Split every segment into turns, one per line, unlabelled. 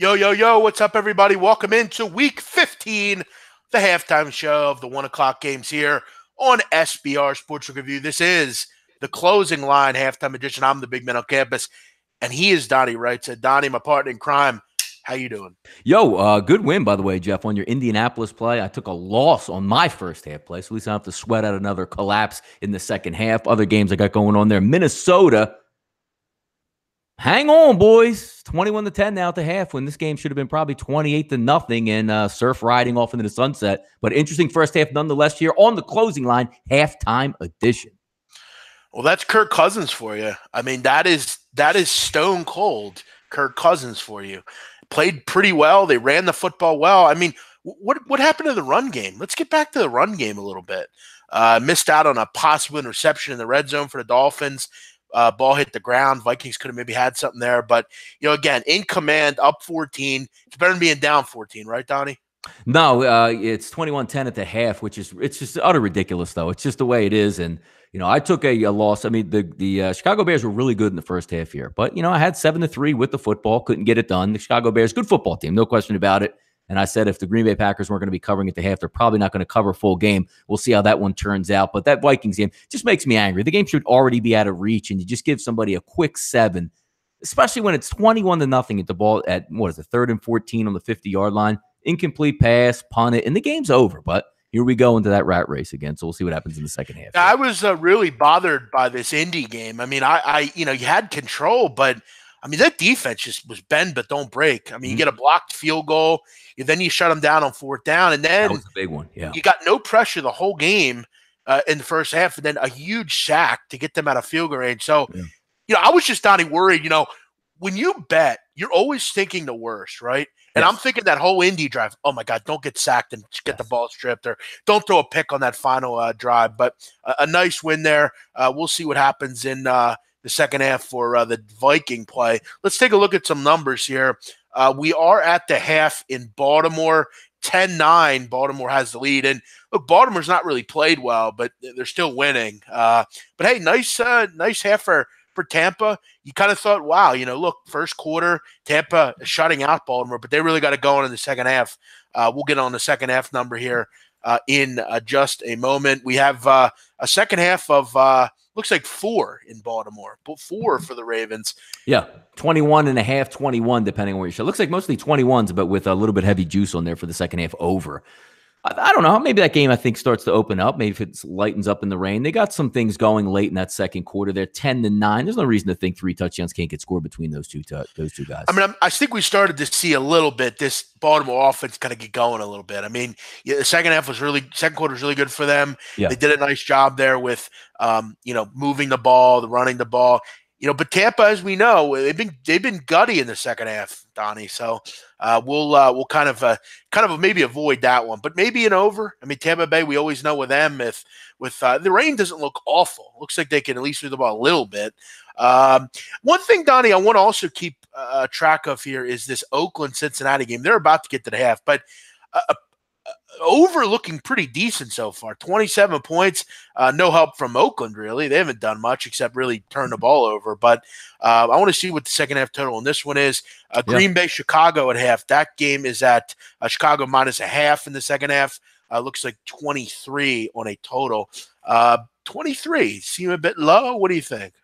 Yo, yo, yo, what's up, everybody? Welcome into week 15, the halftime show of the 1 o'clock games here on SBR Sportsbook Review. This is the closing line halftime edition. I'm the big man on campus, and he is Donnie Wright. So, Donnie, my partner in crime, how you doing?
Yo, good win, by the way, Jeff, on your Indianapolis play. I took a loss on my first half play, so at least I don't have to sweat out another collapse in the second half. Other games I got going on there. Minnesota, hang on, boys. 21-10 now at the half, when this game should have been probably 28-0 and surf riding off into the sunset. But interesting first half nonetheless here on the closing line, halftime edition.
Well, that's Kirk Cousins for you. I mean, that is stone cold Kirk Cousins for you. Played pretty well. They ran the football well. I mean, what happened to the run game? Let's get back to the run game a little bit. Missed out on a possible interception in the red zone for the Dolphins. Ball hit the ground. Vikings could have maybe had something there. But, again, in command, up 14. It's better than being down 14, right, Donnie?
No, it's 21-10 at the half, it's just utter ridiculous, though. It's just the way it is. And, I took a loss. I mean, the Chicago Bears were really good in the first half here. But, I had 7-3 with the football. Couldn't get it done. The Chicago Bears, good football team, no question about it. And I said if the Green Bay Packers weren't going to be covering at the half, they're probably not going to cover full game. We'll see how that one turns out. But that Vikings game just makes me angry. The game should already be out of reach, and you just give somebody a quick 7, especially when it's 21-0 at the ball at, 3rd and 14 on the 50-yard line. Incomplete pass, punt it, and the game's over. But here we go into that rat race again. So we'll see what happens in the second half.
I was really bothered by this Indy game. I mean, you had control, but I mean, that defense just was bend but don't break. I mean, you get a blocked field goal, then you shut them down on 4th down, and then
that was a big one. Yeah,
you got no pressure the whole game in the first half, and then a huge sack to get them out of field goal range. So, I was just worried. When you bet, you're always thinking the worst, right? And I'm thinking that whole Indy drive, oh, my God, don't get sacked and get the ball stripped, or don't throw a pick on that final drive. But a nice win there. We'll see what happens in the second half for the Viking play. Let's take a look at some numbers here. We are at the half in Baltimore. 10-9, Baltimore has the lead. And, look, Baltimore's not really played well, but they're still winning. But, hey, nice half for Tampa. You kind of thought, wow, look, first quarter, Tampa shutting out Baltimore, but they really got it going in the second half. We'll get on the second half number here in just a moment. We have a second half of looks like 4 in Baltimore, but 4 for the Ravens.
Yeah, 21.5, 21, depending on where you show. Looks like mostly 21s, but with a little bit heavy juice on there for the second half over. I don't know. Maybe that game, I think, starts to open up. Maybe if it lightens up in the rain. They got some things going late in that second quarter. They're 10-9. There's no reason to think 3 touchdowns can't get scored between those two guys.
I mean, I think we started to see a little bit this Baltimore offense kind of get going a little bit. I mean, the second quarter was really good for them. Yeah. They did a nice job there with, moving the ball, running the ball. But Tampa, as we know, they've been gutty in the second half, Donnie. So we'll kind of maybe avoid that one, but maybe an over. I mean, Tampa Bay, we always know with them, with the rain doesn't look awful. Looks like they can at least move the ball a little bit. One thing, Donnie, I want to also keep track of here is this Oakland-Cincinnati game. They're about to get to the half, but over looking pretty decent so far. 27 points, no help from Oakland, really. They haven't done much except really turn the ball over. But I want to see what the second half total on this one is. Green Bay, Chicago at half. That game is at Chicago minus a half in the second half. Looks like 23 on a total. 23 seem a bit low. What do you think?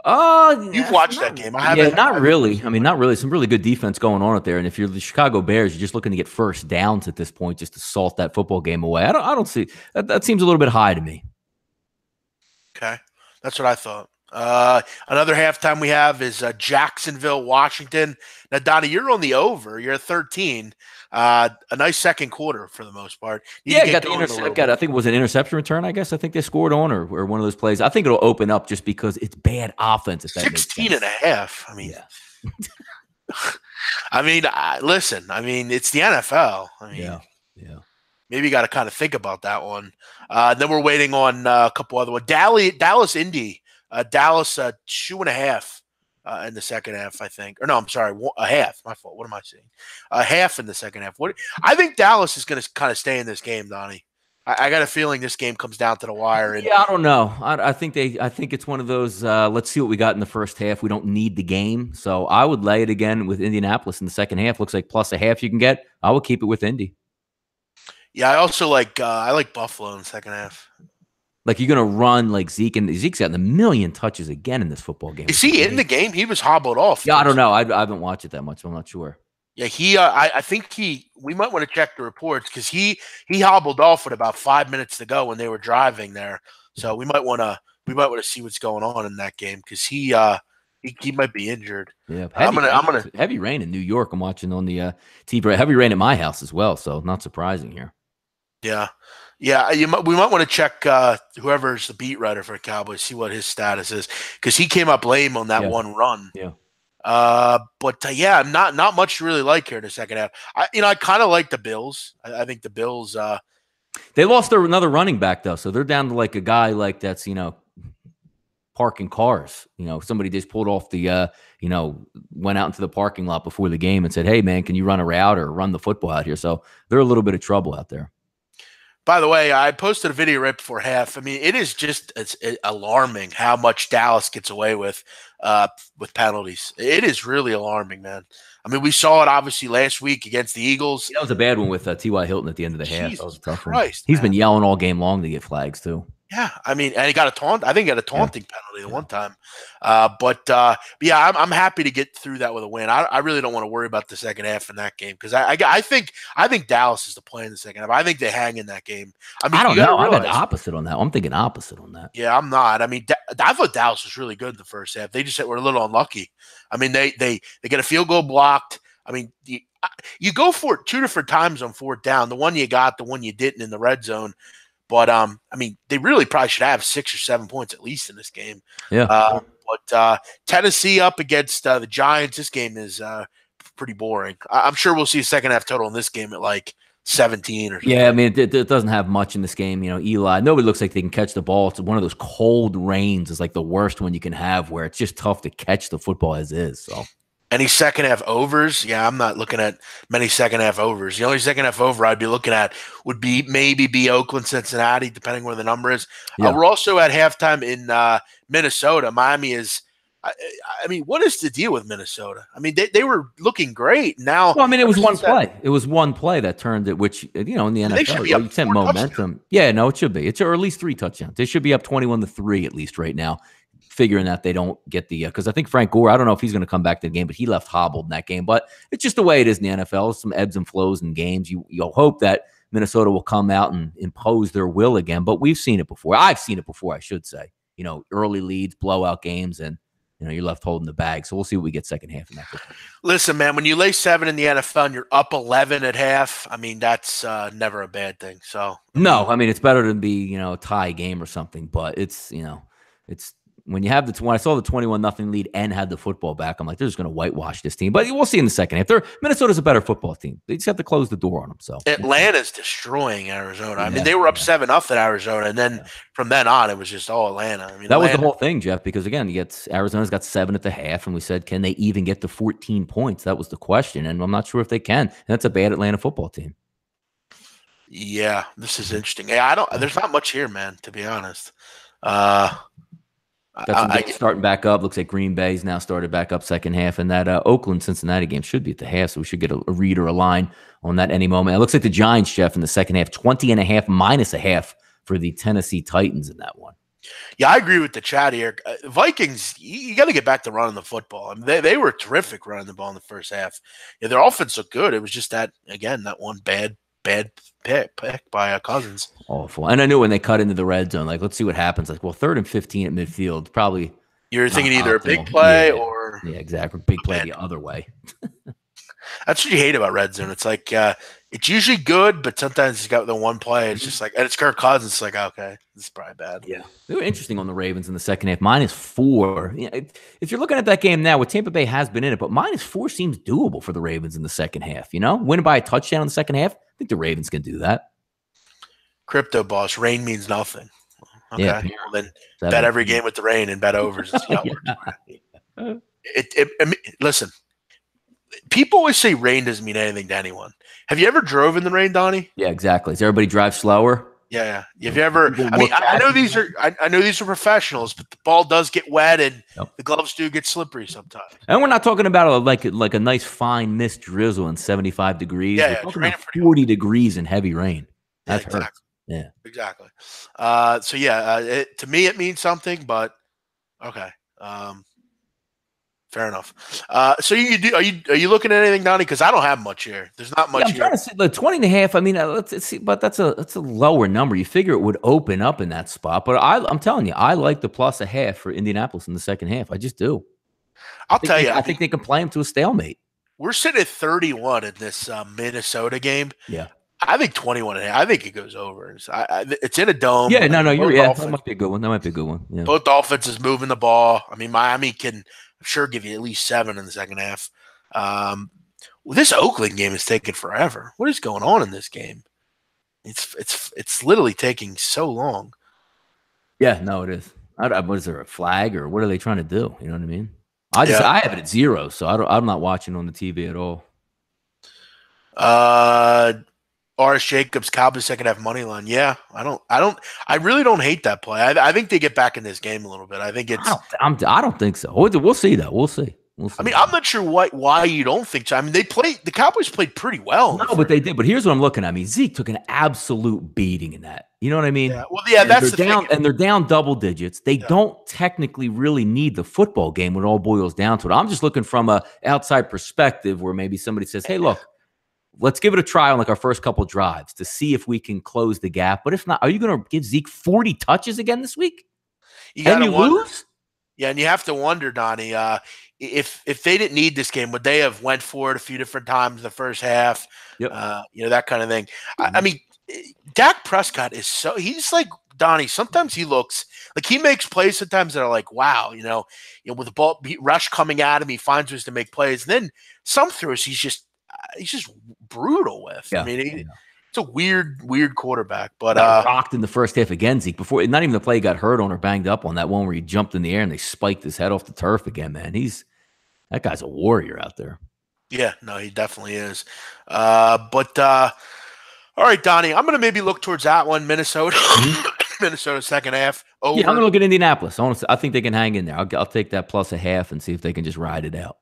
You've watched that game. I haven't.
Yeah, not really. I mean, not really. Some really good defense going on out there. And if you're the Chicago Bears, you're just looking to get first downs at this point, just to salt that football game away. I don't see that. That seems a little bit high to me.
Okay, that's what I thought. Another halftime we have is Jacksonville, Washington. Now, Donnie, you're on the over. You're at 13. A nice second quarter for the most part.
Got the interception. I think it was an interception return, I guess. I think they scored on or one of those plays. I think it'll open up just because it's bad offense.
16.5. I mean, I mean, listen, I mean, it's the NFL. I mean,
yeah.
Maybe you got to kind of think about that one. Then we're waiting on a couple other ones. Dallas, Indy. Dallas 2.5 in the second half, I think. Or no, I'm sorry, a half. My fault. What am I saying? A half in the second half. I think Dallas is going to kind of stay in this game, Donnie. I got a feeling this game comes down to the wire. And
Yeah, I don't know. I think it's one of those. Let's see what we got in the first half. We don't need the game, so I would lay it again with Indianapolis in the second half. Looks like plus a half you can get. I would keep it with Indy.
yeah, I also like I like Buffalo in the second half.
Like you're gonna run like Zeke, and Zeke's gotten a million touches again in this football game.
Is he in the game? He was hobbled off.
Yeah, I don't know. I haven't watched it that much, so I'm not sure.
Yeah, I think we might want to check the reports because he hobbled off with about 5 minutes to go when they were driving there. So we might want to see what's going on in that game because he might be injured.
Yeah, I'm gonna heavy rain in New York. I'm watching on the TV. Heavy rain at my house as well, so not surprising here.
Yeah, yeah. We might want to check whoever's the beat writer for the Cowboys, see what his status is because he came up lame on that one run.
Yeah.
Yeah, not much to really like here in the second half. I kind of like the Bills. I think the Bills.
They lost another running back though, so they're down to like a guy like that's parking cars. Somebody just pulled off the went out into the parking lot before the game and said, "Hey man, can you run a route or run the football out here?" So they're a little bit of trouble out there.
By the way, I posted a video right before half. I mean, it's alarming how much Dallas gets away with penalties. It is really alarming, man. I mean, we saw it obviously last week against the Eagles.
That was a bad one with T.Y. Hilton at the end of the half.
Jesus
that was a tough
Christ,
one. He's been yelling all game long to get flags too.
Yeah, I mean, and he got a taunt. I think he got a taunting penalty the one time. Yeah, I'm happy to get through that with a win. I really don't want to worry about the second half in that game because I think Dallas is the play in the second half. I think they hang in that game. I mean,
I don't know. I'm the opposite on that. I'm thinking opposite on that.
Yeah, I'm not. I mean, I thought Dallas was really good in the first half. They just were a little unlucky. I mean, they get a field goal blocked. I mean, you go for it 2 different times on fourth down. The one you got, the one you didn't in the red zone. But I mean, they really probably should have 6 or 7 points at least in this game.
Yeah.
But Tennessee up against the Giants. This game is pretty boring. I'm sure we'll see a second half total in this game at like 17 or something.
Yeah, I mean, it doesn't have much in this game. Eli, nobody looks like they can catch the ball. It's one of those cold rains. It's like the worst one you can have where it's just tough to catch the football as is. So.
Any second half overs? Yeah, I'm not looking at many second half overs. The only second half over I'd be looking at would be maybe Oakland, Cincinnati, depending where the number is. Yeah. We're also at halftime in Minnesota. Miami is. I mean, what is the deal with Minnesota? I mean, they were looking great. Now,
well, I mean, it was one play. It was one play that turned it, which in the NFL, you sent momentum. Touchdowns. Yeah, no, it should be. It's or at least 3 touchdowns. They should be up 21-3 at least right now. Figuring that they don't get the because I think Frank Gore, I don't know if he's going to come back to the game, but he left hobbled in that game. But it's just the way it is in the NFL. Some ebbs and flows in games. You'll hope that Minnesota will come out and impose their will again. But we've seen it before. I've seen it before, I should say. Early leads, blowout games, and you're left holding the bag. So we'll see what we get second half in that game.
Listen, man, when you lay 7 in the NFL and you're up 11 at half, I mean that's never a bad thing. So
no, I mean it's better to be a tie game or something. But it's it's. When you have when I saw the 21-0 lead and had the football back, I'm like, they're just going to whitewash this team. But we'll see in the second half. Minnesota's a better football team. They just have to close the door on them. So
Atlanta's destroying Arizona. I mean, they were up 7-0 at Arizona, and then from then on, it was just all Atlanta. I mean,
that was the whole thing, Jeff. Because again, Arizona's got 7 at the half, and we said, can they even get to 14 points? That was the question, and I'm not sure if they can. And that's a bad Atlanta football team.
Yeah, this is interesting. Yeah, there's not much here, man. To be honest.
That's starting back up. Looks like Green Bay's now started back up second half, and that Oakland-Cincinnati game should be at the half, so we should get a read or a line on that any moment. It looks like the Giants, Jeff, in the second half, 20.5 minus a half for the Tennessee Titans in that one.
Yeah, I agree with the chat here. Vikings, you got to get back to running the football. I mean, they were terrific running the ball in the first half. Yeah, their offense looked good. It was just that one bad pick by Cousins.
Awful. And I knew when they cut into the red zone, like, let's see what happens. Like, well, 3rd and 15 at midfield, probably.
You're thinking either optimal. A big play or.
Yeah, exactly. Big play the other way.
That's what you hate about red zone. It's like, it's usually good, but sometimes it's got the one play. It's just like, and it's Kirk Cousins. It's like, okay, this is probably bad.
Yeah. They were interesting on the Ravens in the second half. -4. If you're looking at that game now, Tampa Bay has been in it, but -4 seems doable for the Ravens in the second half. Winning by a touchdown in the second half. I think the Ravens can do that.
Crypto boss, rain means nothing. Okay. Yeah, well, then bet every game with the rain and bet overs. Listen, people always say rain doesn't mean anything to anyone. Have you ever drove in the rain, Donnie?
Yeah, exactly. Does everybody drive slower?
Yeah. Have you ever? I mean, I know these are. I know these are professionals, but the ball does get wet, and the gloves do get slippery sometimes.
And we're not talking about like a nice fine mist drizzle in 75 degrees.
Yeah,
we're talking about 40 degrees in heavy rain. That
exactly.
hurts. Yeah,
exactly. So yeah, to me it means something, but okay. Fair enough. So are you looking at anything, Donnie? Because I don't have much here. There's not much.
Yeah, I'm trying to see the 20.5. I mean, let's see, but that's a lower number. You figure it would open up in that spot, but I'm telling you, I like the +0.5 for Indianapolis in the second half. I just do.
I'll tell you,
I think they can play them to a stalemate.
We're sitting at 31 in this Minnesota game.
Yeah.
I think 21.5. I think it goes over. It's in a dome.
Yeah, no, that might be a good one. That might be a good one. Yeah.
Both offenses moving the ball. I mean, Miami can sure give you at least 7 in the second half. Well, this Oakland game is taking forever. What is going on in this game? It's literally taking so long.
Yeah, no, it is. Was there a flag or what are they trying to do? You know what I mean? I have it at 0, so I'm not watching on the TV at all.
R.S. Jacobs, Cowboys second half money line. Yeah, I really don't hate that play. I think they get back in this game a little bit. I think it's.
I don't think so. We'll see though. We'll see.
I mean, I'm not sure why you don't think so. I mean, the Cowboys played pretty well.
No, but they did. But here's what I'm looking at. I mean, Zeke took an absolute beating in that. You know what I mean?
Yeah. Well, yeah, that's the
thing.
And
they're down double digits. They don't technically really need the football game when it all boils down to it. I'm just looking from a outside perspective where maybe somebody says, "Hey, look, let's give it a try on like our first couple drives to see if we can close the gap." But if not, are you going to give Zeke 40 touches again this week?
And you
lose?
Yeah, and you have to wonder, Donnie, if they didn't need this game, would they have went for it a few different times in the first half?
Yep.
That kind of thing. I mean, Dak Prescott is he's like Donnie. Sometimes he looks like he makes plays sometimes that are like, wow, with the ball rush coming at him, he finds ways to make plays. And then some throws he's just brutal with.
Yeah.
I mean, it's a weird quarterback, but
rocked in the first half again, Zeke. Before, not even the play he got hurt on or banged up on, that one where he jumped in the air and they spiked his head off the turf again. Man, that guy's a warrior out there.
Yeah, no, he definitely is. All right, Donnie, I'm going to maybe look towards that one, Minnesota. Minnesota second half over.
Yeah, I'm going to look at Indianapolis. I think they can hang in there. I'll take that +0.5 and see if they can just ride it out.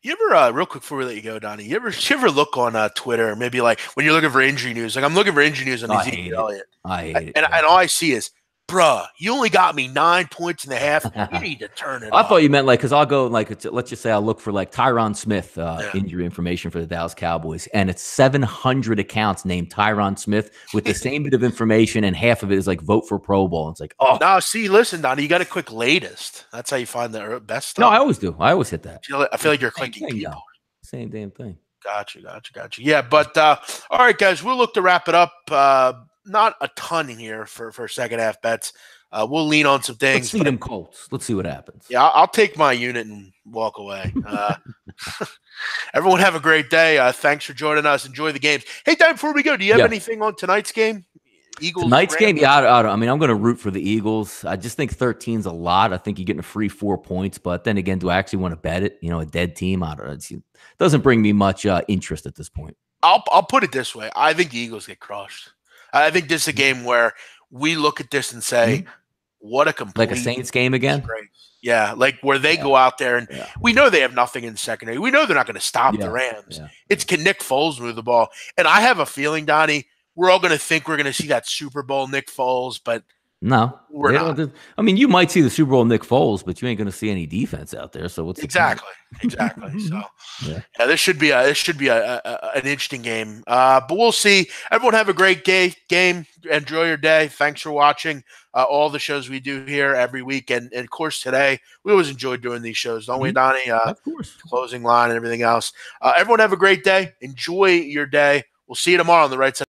You ever, real quick before we let you go, Donnie, you ever look on Twitter, maybe like when you're looking for injury news? Like I'm looking for injury news on Ezekiel Elliott.
I hate it.
And all I see is, bruh, you only got me 9 points in the half. You need to turn it off.
I thought you meant like, because I'll go like, let's just say I'll look for like Tyron Smith injury information for the Dallas Cowboys. And it's 700 accounts named Tyron Smith with the same bit of information. And half of it is like vote for Pro Bowl. And it's like, oh.
No, see, listen, Donnie, you got to click latest. That's how you find the best stuff.
No, I always do. I always hit that.
I feel like you're clicking people.
Same damn thing.
Gotcha. Yeah, but all right, guys, we'll look to wrap it up. Not a ton here for second half bets. We'll lean on some things.
Let's see them Colts. Let's see what happens.
Yeah, I'll take my unit and walk away. Everyone have a great day. Thanks for joining us. Enjoy the games. Hey, Dan, before we go, do you have anything on tonight's game? Eagles.
Tonight's game, I mean, I'm going to root for the Eagles. I just think 13's a lot. I think you're getting a free 4 points. But then again, do I actually want to bet it? A dead team? I don't know. It doesn't bring me much interest at this point.
I'll put it this way. I think the Eagles get crushed. I think this is a game where we look at this and say, what a complete.
Like a Saints game again?
Disgrace. Yeah, like where they go out there and we know they have nothing in the secondary. We know they're not going to stop the Rams. Yeah. It's can Nick Foles move the ball? And I have a feeling, Donnie, we're all going to think we're going to see that Super Bowl Nick Foles, but
no,
we're not.
I mean, you might see the Super Bowl Nick Foles, but you ain't going to see any defense out there. So what's
exactly? So this should be an interesting game. But we'll see. Everyone have a great game. Enjoy your day. Thanks for watching all the shows we do here every week, and of course today we always enjoy doing these shows, don't we, Donnie?
Of course.
Closing line and everything else. Everyone have a great day. Enjoy your day. We'll see you tomorrow on the right side.